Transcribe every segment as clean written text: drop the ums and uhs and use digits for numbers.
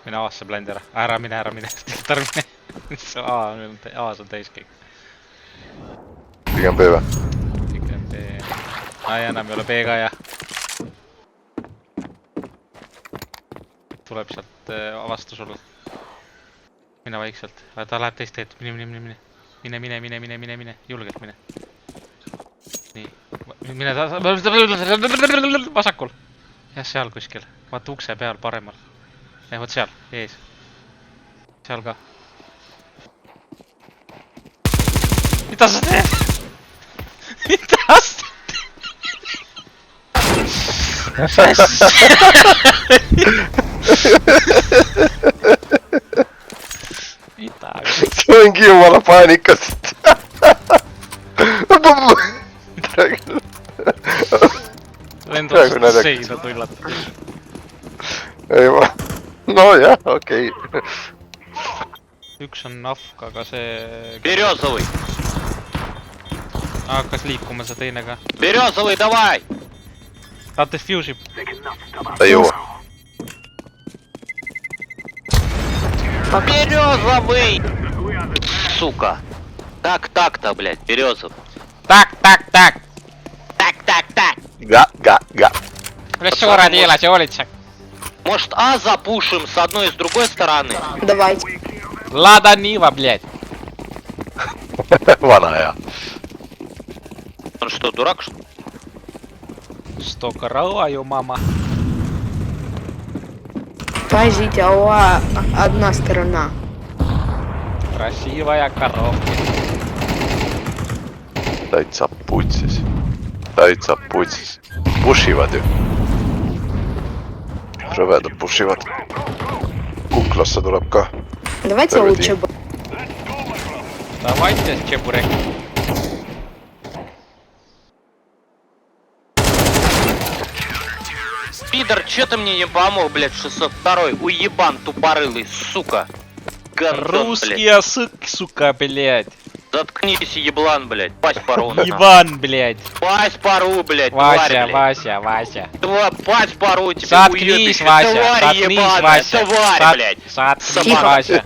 Mine A-sse blandi ära. Ära mine. Ära mine. A-s on täis kõik. Pigem B või? Pigem B. Ai, enam ei ole B ka ja. Tuleb sealt vastu sulle. Mine vaikselt. Ta läheb teist teed. Mine. Mine. Julgelt mine. Nii. Mine vasakul. Jah, seal kuskil. Vaata ukse peal paremal. Vot seal, ees. Seal ka. Mida sa teed? Mida sa Mida? See ongi jumala paanikast. Lendu seina tullata. Ei ma... No jah, okei. Üks on nafk, aga see... Березовый! Hakkas liikuma see teine ka. Березовый, давай! Ta defusib. Ta ei jõua. Березовый! Сука! Так-так-то, блядь, березовый. Tak! Так-так-так! Га. Kuidas suure tiila see olitseb? Может, А запушим с одной и с другой стороны? Давайте. Lada Niva, блядь. Vana hea. Он что, дурак, что ли? Stoka raua ju mama. Подождите, а у А одна сторона. Красивая коровка. Täitsa putsis. Pushivad ju. Rõvedad pushivad. Kuklasse tuleb ka. Давайте Погоди. лучше бы. Давайте с чебурек. Пидор, чё ты мне не помог, блядь, 602-й? Уебан тупорылый, сука. Гандон, Русский блядь. язык, сука, блядь. Заткнись, еблан, блядь. Пасть пору. Иван, блядь. Пасть пору, блядь, тварь, Вася, блядь. Вася. Пасть пору, тебе Заткнись, уебище. Вася. Тварь Заткнись, ебаная, Вася. тварь, блядь. Заткнись, Собака. Вася.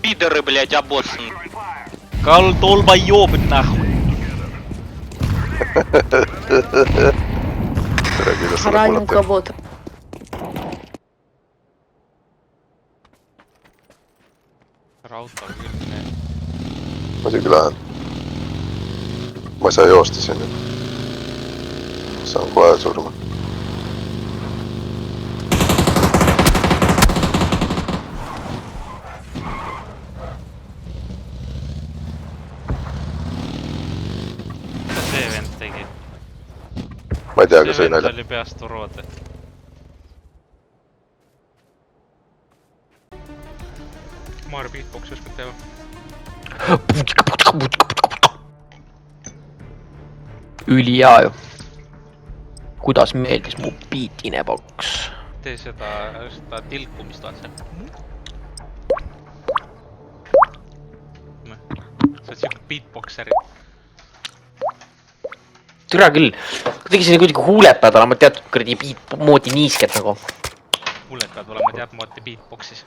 Пидоры, блядь, обоссаны. Кал долбоёб нахуй. Ранил кого-то. Rauta on küll need. Muidugi lähen. Ma ei saa joosta siin. Saan kohe surma. Mida see vend tegi? Ma ei tea, kas See ei vend nalja. oli peast uroode. Maari beatboxi oskad teha? Ülihea ju. Kuidas meeldis mu beatine box. Tee seda tilkumist vaat see. Sa oled siuke beatboxeri. Türa küll. Kuidagi see kuidagi huuled peavad olema teatud kuradi beat moodi niisked nagu. Hulled peavad olema tead moodi beatboxis.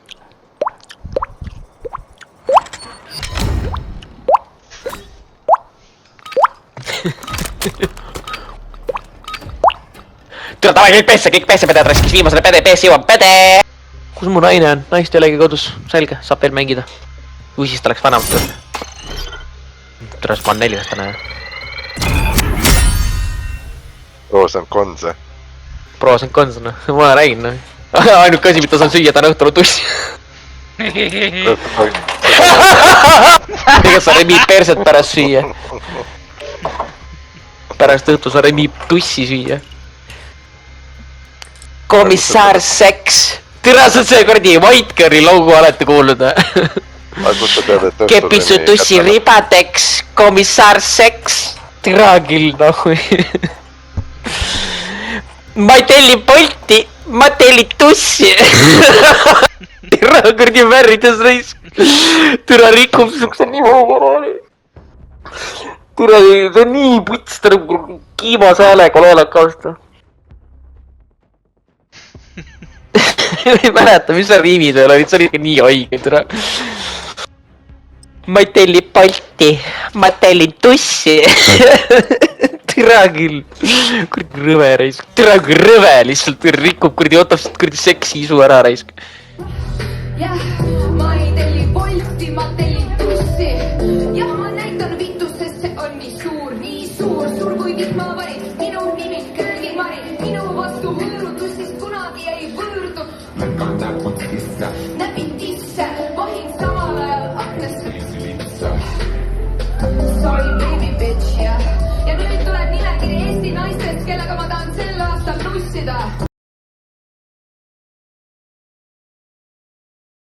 Türa davai kõik pesse pede adress, kes viimasele pede PS jõuab, pede! Kus mu naine on? Naist ei olegi kodus. Selge, saab veel mängida. Või siis ta läks vanemalt tööle. Türa, siis ma olen 4 aastane. Roosem konse. Pros and cons, noh. Ma räägin, noh. Ainuke asi, mida saan süüa, ta on õhtul tussi. Ega sa Remi perset pärast süüa. Pärast õhtu sa Remi tussi süüa. Komissar Seks. Türa, sa see kuradi White Girli logo alati kuulnud, Kepi su tussi ribadeks, komissar Seks. Türa küll, noh. Ma ei telli Bolti, ma telli tussi. Türa kuradi värrides reis. Türa rikub siukse nihu korali. Türa, see on nii puts, ta on kiimase häälega loolakast. ei mäleta, mis seal riimid veel olid, see oli ikka nii haige, tere. ma ei telli Bolti, ma tellin tussi. tere küll. kuradi rõve raisk, tere kui rõve lihtsalt rikub kuradi, otab siit kuradi seksi isu ära raisk. jah, ma ei telli Bolti, ma tellin tussi. jah, ma näitan vitust, sest see on nii suur kui vihmavari. minu nimi köögimari, minu vastu hõõrutusest kunagi ei võõrdu. näpin tisse, vahin samal ajal aknast. Sorry baby bitch, jah. ja nüüd tuleb nimekiri Eesti naistest, kellega ma tahan sel aastal nussida.